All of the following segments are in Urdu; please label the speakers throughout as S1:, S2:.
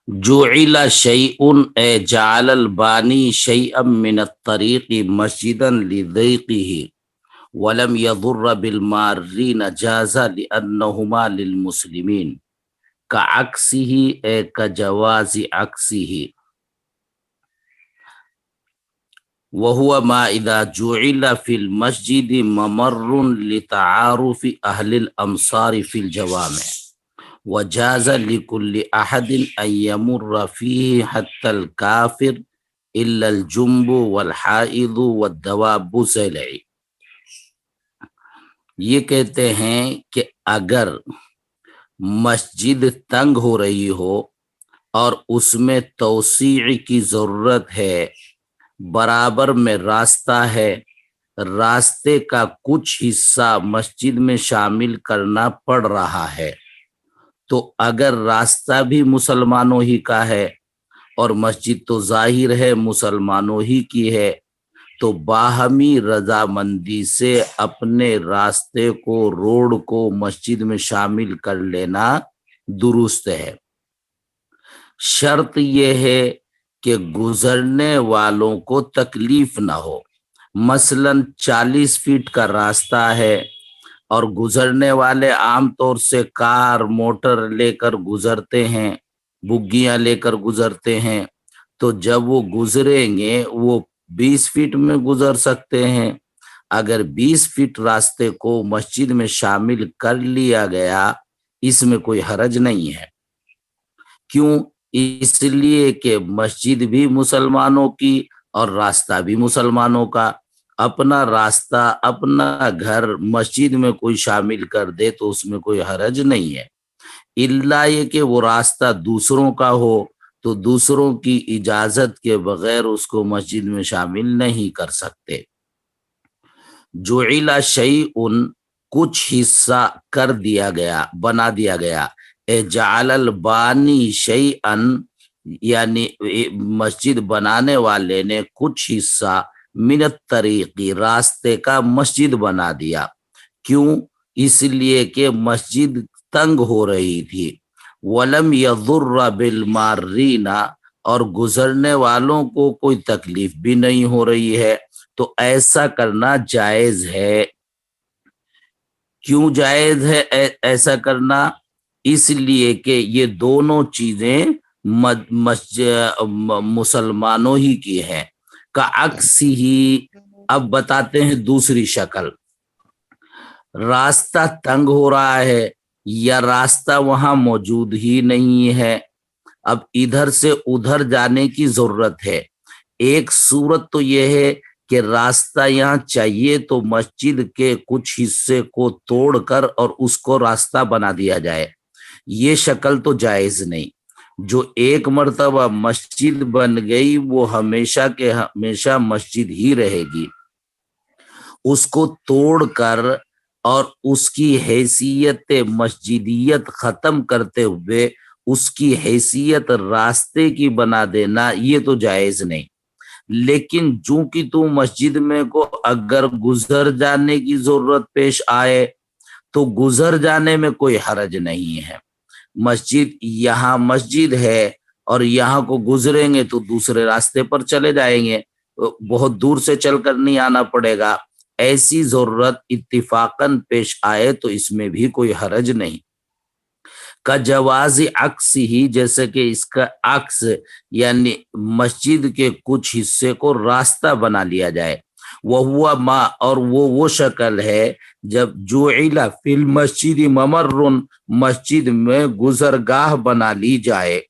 S1: جعل شیء اے جعل البانی شیئا من الطریق مسجدا لضیقه ولم يضر بالمارین جاز لأنهما للمسلمین کعکسه اے کجواز عکسه وهو ما اذا جعل في المسجد ممر لتعارف اهل الامصار في الجوامع وجاز لكل احد ان يمر فيه حتى الكافر الا الجنب والحائض والدواب الزلع۔ یہ کہتے ہیں کہ اگر مسجد تنگ ہو رہی ہو اور اس میں توسیع کی ضرورت ہے، برابر میں راستہ ہے، راستے کا کچھ حصہ مسجد میں شامل کرنا پڑ رہا ہے، تو اگر راستہ بھی مسلمانوں ہی کا ہے اور مسجد تو ظاہر ہے مسلمانوں ہی کی ہے، تو باہمی رضامندی سے اپنے راستے کو، روڈ کو مسجد میں شامل کر لینا درست ہے۔ شرط یہ ہے کہ گزرنے والوں کو تکلیف نہ ہو۔ مثلا 40 فٹ کا راستہ ہے اور گزرنے والے عام طور سے کار موٹر لے کر گزرتے ہیں، بگیاں لے کر گزرتے ہیں، تو جب وہ گزریں گے وہ 20 فٹ میں گزر سکتے ہیں۔ اگر 20 فٹ راستے کو مسجد میں شامل کر لیا گیا، اس میں کوئی حرج نہیں ہے۔ کیوں؟ اس لیے کہ مسجد بھی مسلمانوں کی اور راستہ بھی مسلمانوں کا۔ اپنا راستہ، اپنا گھر مسجد میں کوئی شامل کر دے تو اس میں کوئی حرج نہیں ہے، الا یہ کہ وہ راستہ دوسروں کا ہو تو دوسروں کی اجازت کے بغیر اس کو مسجد میں شامل نہیں کر سکتے۔ جعل شیء کچھ حصہ کر دیا گیا، بنا دیا گیا۔ اے جعل البانی شیئا یعنی مسجد بنانے والے نے کچھ حصہ من الطریقی راستے کا مسجد بنا دیا۔ کیوں؟ اس لیے کہ مسجد تنگ ہو رہی تھی۔ ولم یضر بالمارین اور گزرنے والوں کو کوئی تکلیف بھی نہیں ہو رہی ہے، تو ایسا کرنا جائز ہے۔ کیوں جائز ہے ایسا کرنا؟ اس لیے کہ یہ دونوں چیزیں مسلمانوں ہی کی ہیں۔ کا عکس ہی، اب بتاتے ہیں دوسری شکل۔ راستہ تنگ ہو رہا ہے یا راستہ وہاں موجود ہی نہیں ہے، اب ادھر سے ادھر جانے کی ضرورت ہے۔ ایک صورت تو یہ ہے کہ راستہ یہاں چاہیے تو مسجد کے کچھ حصے کو توڑ کر اور اس کو راستہ بنا دیا جائے، یہ شکل تو جائز نہیں۔ جو ایک مرتبہ مسجد بن گئی وہ ہمیشہ کے ہمیشہ مسجد ہی رہے گی۔ اس کو توڑ کر اور اس کی حیثیت مسجدیت ختم کرتے ہوئے اس کی حیثیت راستے کی بنا دینا، یہ تو جائز نہیں۔ لیکن چونکہ تو مسجد میں کو اگر گزر جانے کی ضرورت پیش آئے تو گزر جانے میں کوئی حرج نہیں ہے۔ مسجد یہاں مسجد ہے اور یہاں کو گزریں گے تو دوسرے راستے پر چلے جائیں گے، بہت دور سے چل کر نہیں آنا پڑے گا۔ ایسی ضرورت اتفاقاً پیش آئے تو اس میں بھی کوئی حرج نہیں۔ کا جواز عکس ہی، جیسے کہ اس کا عکس یعنی مسجد کے کچھ حصے کو راستہ بنا لیا جائے۔ وہوا ما، اور وہ شکل ہے جب جعل فی المسجد ممر، مسجد میں گزرگاہ بنا لی جائے۔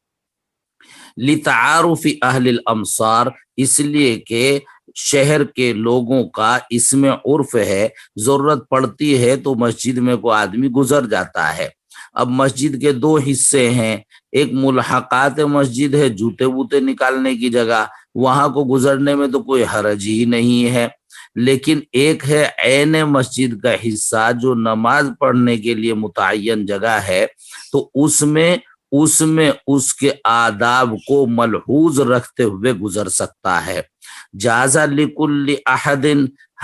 S1: لتعارف اہل الامصار، اس لیے کہ شہر کے لوگوں کا اس میں عرف ہے، ضرورت پڑتی ہے تو مسجد میں کوئی آدمی گزر جاتا ہے۔ اب مسجد کے دو حصے ہیں، ایک ملحقات مسجد ہے، جوتے ووتے نکالنے کی جگہ، وہاں کو گزرنے میں تو کوئی حرج ہی نہیں ہے۔ لیکن ایک ہے عین مسجد کا حصہ جو نماز پڑھنے کے لیے متعین جگہ ہے، تو اس میں اس کے آداب کو ملحوظ رکھتے ہوئے گزر سکتا ہے۔ جاز لکل احد،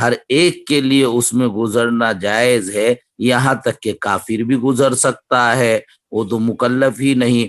S1: ہر ایک کے لیے اس میں گزرنا جائز ہے، یہاں تک کہ کافر بھی گزر سکتا ہے، وہ تو مکلف ہی نہیں۔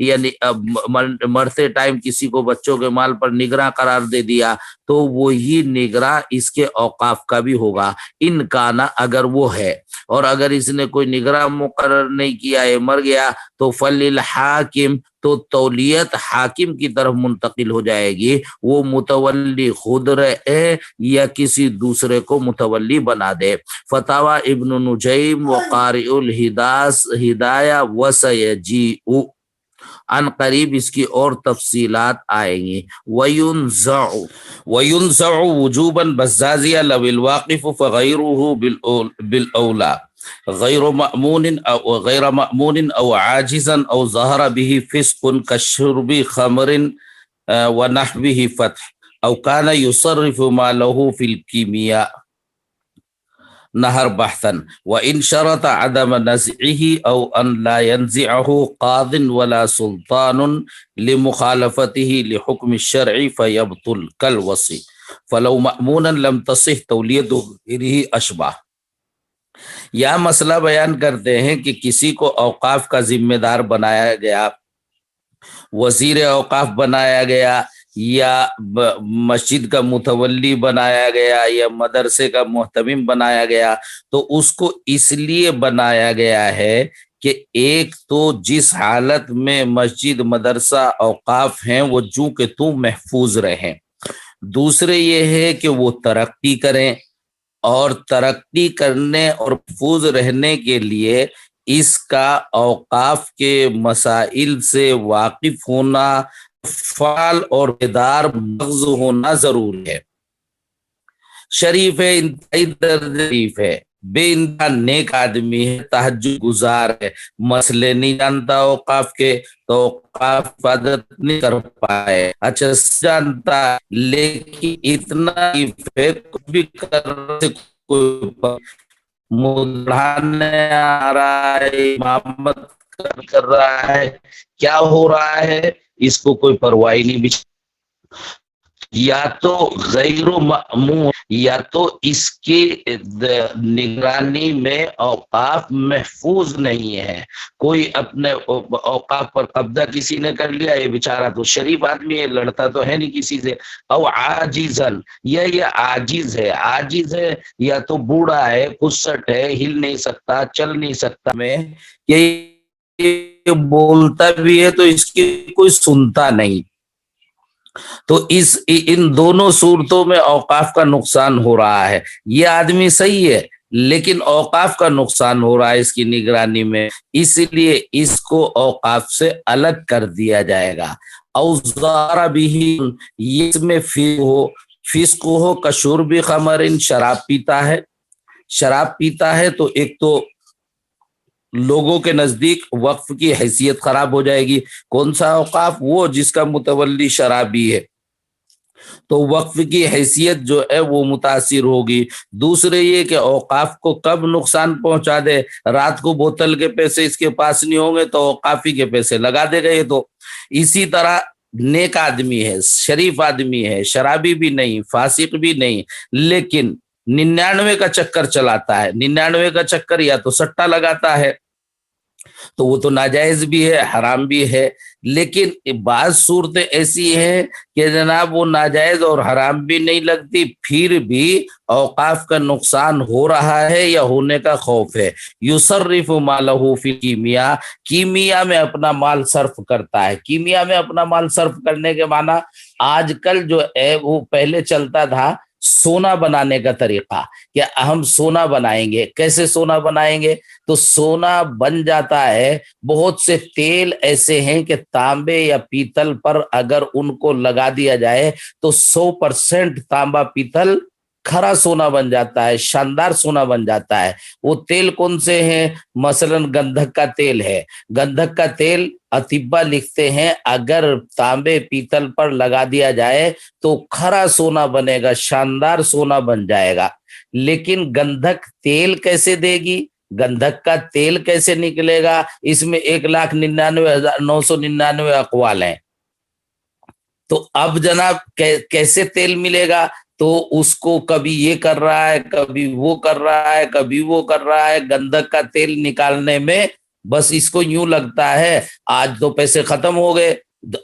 S1: یعنی مرتے ٹائم کسی کو بچوں کے مال پر نگراں قرار دے دیا تو وہی نگراں اس کے اوقاف کا بھی ہوگا، ان کا نا اگر وہ ہے، اور اگر اس نے کوئی نگراں مقرر نہیں کیا ہے، مر گیا، تو فللحاکم، تو تولیت حاکم کی طرف منتقل ہو جائے گی، وہ متولی خود رہے یا کسی دوسرے کو متولی بنا دے۔ فتاوی ابن نجیم و قارئ الہدایہ وسیجیء، ان قریب اس کی اور تفصیلات آئیں گی۔ وَيُنزَعُ وُجُوبًا بزازیہ لو الواقف فغیرہ بالأولا غیر مأمون او عاجزا او ظہر به فسق كشرب خمر ونحوه فتح او كان يصرف ما له في الكيمياء نہر بحثا وان شرط عدم نزعه او ان لا ينزعه قاض ولا سلطان لمخالفته لحكم الشرع فيبطل كالوصي فلو مأمونا لم تصح تولیته غیره اشبہ۔ یا مسئلہ بیان کرتے ہیں کہ کسی کو اوقاف کا ذمہ دار بنایا گیا، وزیر اوقاف بنایا گیا، یا مسجد کا متولی بنایا گیا، یا مدرسے کا محتمم بنایا گیا، تو اس کو اس لیے بنایا گیا ہے کہ ایک تو جس حالت میں مسجد مدرسہ اوقاف ہیں وہ جو کہ تو محفوظ رہیں، دوسرے یہ ہے کہ وہ ترقی کریں، اور ترقی کرنے اور محفوظ رہنے کے لیے اس کا اوقاف کے مسائل سے واقف ہونا، فعال اور بیدار مغز ہونا ضروری ہے۔ شریف ہے، انتہائی درجے شریف ہے، بے انتہا نیک آدمی ہے، تہجد گزار ہے، مسئلے نہیں جانتا اوقاف کے تو اوقاف حفاظت نہیں کر پائے، اچھا جانتا لیکن اتنا کچھ بھی کوئی مدھانے آ رہا ہے، امامت کر رہا ہے، کیا ہو رہا ہے اس کو کوئی پرواہ نہیں۔ یا تو غیر مأمون، یا تو اس کی نگرانی میں اوقاف محفوظ نہیں ہے، کوئی اپنے اوقاف پر قبضہ کسی نے کر لیا، یہ بیچارہ تو شریف آدمی ہے، لڑتا تو ہے نہیں کسی سے، او عاجزن، یا یہ عاجز ہے، عاجز ہے یا تو بوڑھا ہے، کسٹ ہے، ہل نہیں سکتا، چل نہیں سکتا، میں یہ بولتا بھی ہے تو اس کی کوئی سنتا نہیں، تو ان دونوں صورتوں میں اوقاف کا نقصان ہو رہا ہے۔ یہ آدمی صحیح ہے لیکن اوقاف کا نقصان ہو رہا ہے اس کی نگرانی میں، اس لیے اس کو اوقاف سے الگ کر دیا جائے گا۔ اوزار بھی اس میں فسق ہو، کشرب خمر، شراب پیتا ہے، شراب پیتا ہے تو ایک تو لوگوں کے نزدیک وقف کی حیثیت خراب ہو جائے گی۔ کون سا اوقاف؟ وہ جس کا متولی شرابی ہے، تو وقف کی حیثیت جو ہے وہ متاثر ہوگی۔ دوسرے یہ کہ اوقاف کو کب نقصان پہنچا دے، رات کو بوتل کے پیسے اس کے پاس نہیں ہوں گے تو اوقافی کے پیسے لگا دے گئے، تو اسی طرح نیک آدمی ہے، شریف آدمی ہے، شرابی بھی نہیں، فاسق بھی نہیں، لیکن 99 کا چکر چلاتا ہے، 99 کا چکر یا تو سٹا لگاتا ہے تو وہ تو ناجائز بھی ہے، حرام بھی ہے، لیکن بعض صورتیں ایسی ہیں کہ جناب وہ ناجائز اور حرام بھی نہیں لگتی، پھر بھی اوقاف کا نقصان ہو رہا ہے یا ہونے کا خوف ہے۔ یصرف مالہ فی کیمیا، کیمیا میں اپنا مال صرف کرتا ہے۔ کیمیا میں اپنا مال صرف کرنے کے معنی آج کل جو ہے وہ پہلے چلتا تھا سونا بنانے کا طریقہ، کہ ہم سونا بنائیں گے، کیسے سونا بنائیں گے؟ تو سونا بن جاتا ہے، بہت سے تیل ایسے ہیں کہ تانبے یا پیتل پر اگر ان کو لگا دیا جائے تو 100% تانبا پیتل کھرا سونا بن جاتا ہے، شاندار سونا بن جاتا ہے۔ وہ تیل کون سے ہیں؟ مثلا گندھک کا تیل ہے، گندھک کا تیل اطباء لکھتے ہیں اگر تانبے پیتل پر لگا دیا جائے تو کھرا سونا بنے گا، شاندار سونا بن جائے گا۔ لیکن گندھک تیل کیسے دے گی؟ گندھک کا تیل کیسے نکلے گا؟ اس میں 1,99,999 اقوال ہیں، تو اب جناب کیسے تیل ملے گا؟ تو اس کو کبھی یہ کر رہا ہے، کبھی وہ کر رہا ہے، کبھی وہ کر رہا ہے، گندھک کا تیل نکالنے میں بس اس کو یوں لگتا ہے آج تو پیسے ختم ہو گئے،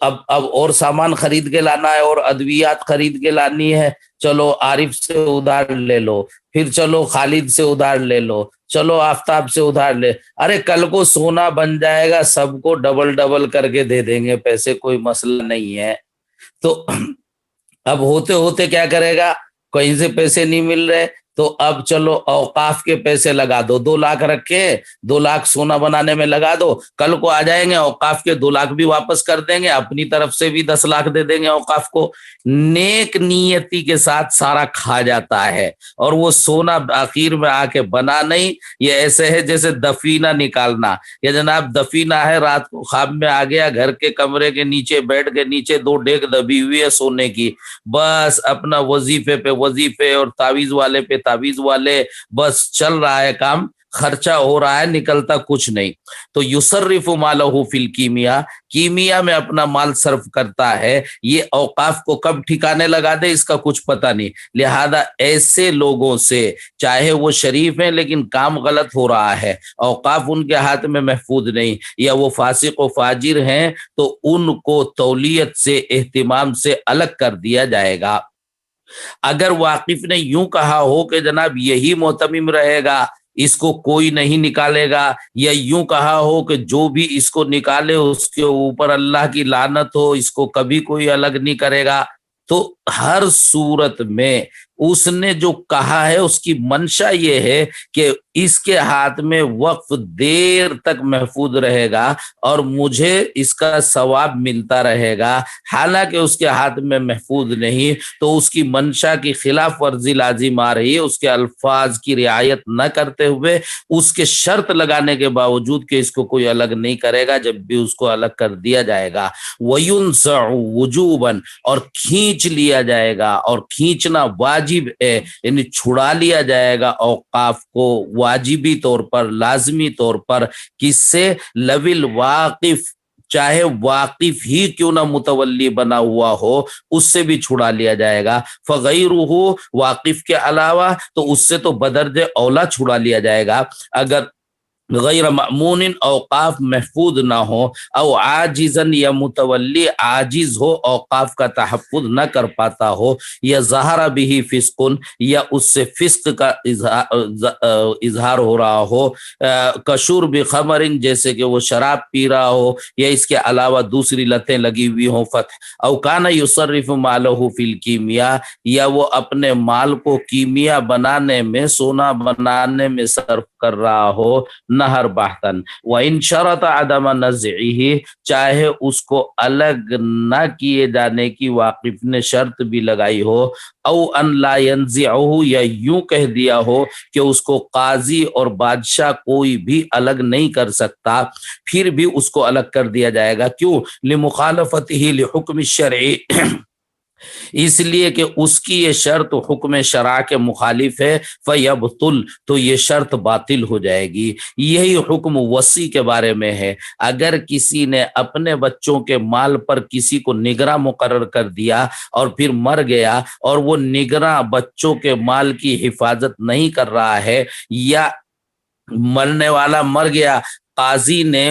S1: اب اور سامان خرید کے لانا ہے اور ادویات خرید کے لانی ہے، چلو عارف سے ادھار لے لو، پھر چلو خالد سے ادھار لے لو، چلو آفتاب سے ادھار لے، ارے کل کو سونا بن جائے گا، سب کو ڈبل ڈبل کر کے دے دیں گے پیسے، کوئی مسئلہ نہیں ہے۔ تو اب ہوتے ہوتے کیا کرے گا، کہیں سے پیسے نہیں مل رہے تو اب چلو اوقاف کے پیسے لگا دو، 2 لاکھ رکھے 2 لاکھ سونا بنانے میں لگا دو، کل کو آ جائیں گے اوقاف کے 2 لاکھ بھی واپس کر دیں گے، اپنی طرف سے بھی 10 لاکھ دے دیں گے اوقاف کو۔ نیک نیتی کے ساتھ سارا کھا جاتا ہے، اور وہ سونا آخر میں آ کے بنا نہیں۔ یہ ایسے ہے جیسے دفینہ نکالنا، یا جناب دفینہ ہے، رات کو خواب میں آ گیا، گھر کے کمرے کے نیچے بیڈ کے نیچے 2 ڈیگ دبی ہوئی ہے سونے کی، بس اپنا وظیفے پہ وظیفے اور تعویذ والے پہ تعویذ والے، بس چل رہا ہے کام، خرچہ ہو رہا ہے، نکلتا کچھ نہیں۔ تو یصرف مالہ فی الکیمیا، کیمیا میں اپنا مال صرف کرتا ہے، یہ اوقاف کو کب ٹھکانے لگا دے اس کا کچھ پتہ نہیں۔ لہذا ایسے لوگوں سے، چاہے وہ شریف ہیں لیکن کام غلط ہو رہا ہے، اوقاف ان کے ہاتھ میں محفوظ نہیں، یا وہ فاسق و فاجر ہیں، تو ان کو تولیت سے اہتمام سے الگ کر دیا جائے گا۔ اگر واقف نے یوں کہا ہو کہ جناب یہی معتمم رہے گا، اس کو کوئی نہیں نکالے گا، یا یوں کہا ہو کہ جو بھی اس کو نکالے اس کے اوپر اللہ کی لعنت ہو، اس کو کبھی کوئی الگ نہیں کرے گا، تو ہر صورت میں اس نے جو کہا ہے اس کی منشا یہ ہے کہ اس کے ہاتھ میں وقف دیر تک محفوظ رہے گا اور مجھے اس کا ثواب ملتا رہے گا، حالانکہ اس کے ہاتھ میں محفوظ نہیں، تو اس کی منشا کی خلاف ورزی لازم آ رہی ہے، اس کے الفاظ کی رعایت نہ کرتے ہوئے، اس کے شرط لگانے کے باوجود کہ اس کو کوئی الگ نہیں کرے گا، جب بھی اس کو الگ کر دیا جائے گا۔ وَيُنْزَعُ وُجُوبًا، اور کھینچ لیا جائے گا، اور کھینچنا واجب ہے، یعنی چھڑا لیا جائے گا اوقاف کو واجبی طور پر، لازمی طور پر، کس سے؟ لوِل واقف، چاہے واقف ہی کیوں نہ متولی بنا ہوا ہو، اس سے بھی چھڑا لیا جائے گا۔ فغیرہ، واقف کے علاوہ، تو اس سے تو بدرجہ اولا چھڑا لیا جائے گا۔ اگر غیر مأمون، اوقاف محفوظ نہ ہو، او عاجزن، یا متولی عاجز ہو، اوقاف کا تحفظ نہ کر پاتا ہو، یا ظہر بھی فسق، یا اس سے فسق کا اظہار ہو رہا ہو، کشور بخمر، جیسے کہ وہ شراب پی رہا ہو، یا اس کے علاوہ دوسری لتیں لگی ہوئی ہوں، فتح او کان یصرف مالہ فی الکیمیا، یا وہ اپنے مال کو کیمیا بنانے میں، سونا بنانے میں صرف کر رہا ہو، نہر بحثن، وَإِن شَرَطَ عَدَمَ نَزْعِهِ، چاہے اس کو الگ نہ کیے جانے کی واقف نے شرط بھی لگائی ہو، او ان لا ينزعه، یا یوں کہہ دیا ہو کہ اس کو قاضی اور بادشاہ کوئی بھی الگ نہیں کر سکتا، پھر بھی اس کو الگ کر دیا جائے گا۔ کیوں؟ لمخالفته لحکم الشرعی، اس لیے کہ اس کی یہ شرط حکم شرع کے مخالف ہے، فیبطل، تو یہ شرط باطل ہو جائے گی۔ یہی حکم وصی کے بارے میں ہے، اگر کسی نے اپنے بچوں کے مال پر کسی کو نگراں مقرر کر دیا اور پھر مر گیا، اور وہ نگراں بچوں کے مال کی حفاظت نہیں کر رہا ہے، یا مرنے والا مر گیا، قاضی نے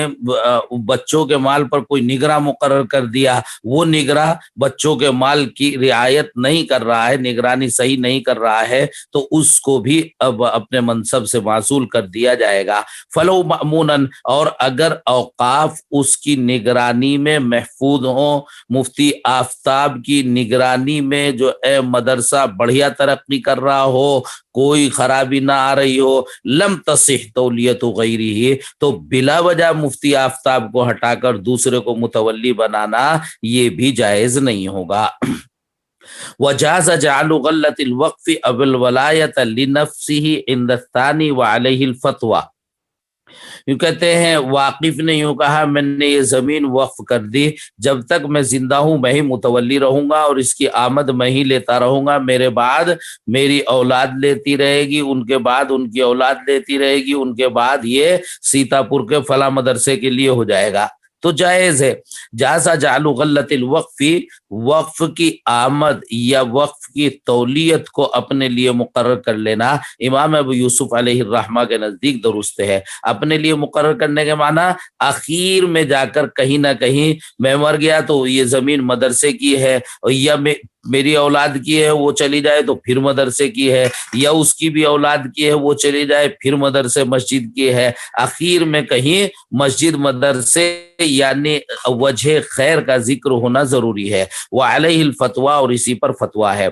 S1: بچوں کے مال پر کوئی نگراں مقرر کر دیا، وہ نگراں بچوں کے مال کی رعایت نہیں کر رہا ہے، نگرانی صحیح نہیں کر رہا ہے، تو اس کو بھی اب اپنے منصب سے معزول کر دیا جائے گا۔ فلو مأمونن، اور اگر اوقاف اس کی نگرانی میں محفوظ ہوں، مفتی آفتاب کی نگرانی میں جو مدرسہ بڑھیا ترقی کر رہا ہو، کوئی خرابی نہ آ رہی ہو، لم تصح تولیت غیرہ، تو بلا وجہ مفتی آفتاب کو ہٹا کر دوسرے کو متولی بنانا یہ بھی جائز نہیں ہوگا۔ وجاز جعل غلۃ الوقف او الولایۃ لنفسہ عند الثانی وعلیہ الفتویٰ، یوں کہتے ہیں واقف نے یوں کہا میں نے یہ زمین وقف کر دی، جب تک میں زندہ ہوں میں ہی متولی رہوں گا، اور اس کی آمد میں ہی لیتا رہوں گا، میرے بعد میری اولاد لیتی رہے گی، ان کے بعد ان کی اولاد لیتی رہے گی، ان کے بعد یہ سیتا پور کے فلاں مدرسے کے لیے ہو جائے گا۔ تو جائز ہے۔ جازا جعل غلۃ الوقف، وقف کی آمد یا وقف کی تولیت کو اپنے لیے مقرر کر لینا امام ابو یوسف علیہ الرحمہ کے نزدیک درست ہے۔ اپنے لیے مقرر کرنے کے معنی اخیر میں جا کر کہیں نہ کہیں میں مر گیا تو یہ زمین مدرسے کی ہے، یا میری اولاد کی ہے وہ چلی جائے تو پھر مدرسے کی ہے، یا اس کی بھی اولاد کی ہے وہ چلی جائے پھر مدرسے مسجد کی ہے، اخیر میں کہیں مسجد مدرسے یعنی وجہ خیر کا ذکر ہونا ضروری ہے۔ وعلیہ الفتویٰ، اور اسی پر فتویٰ ہے۔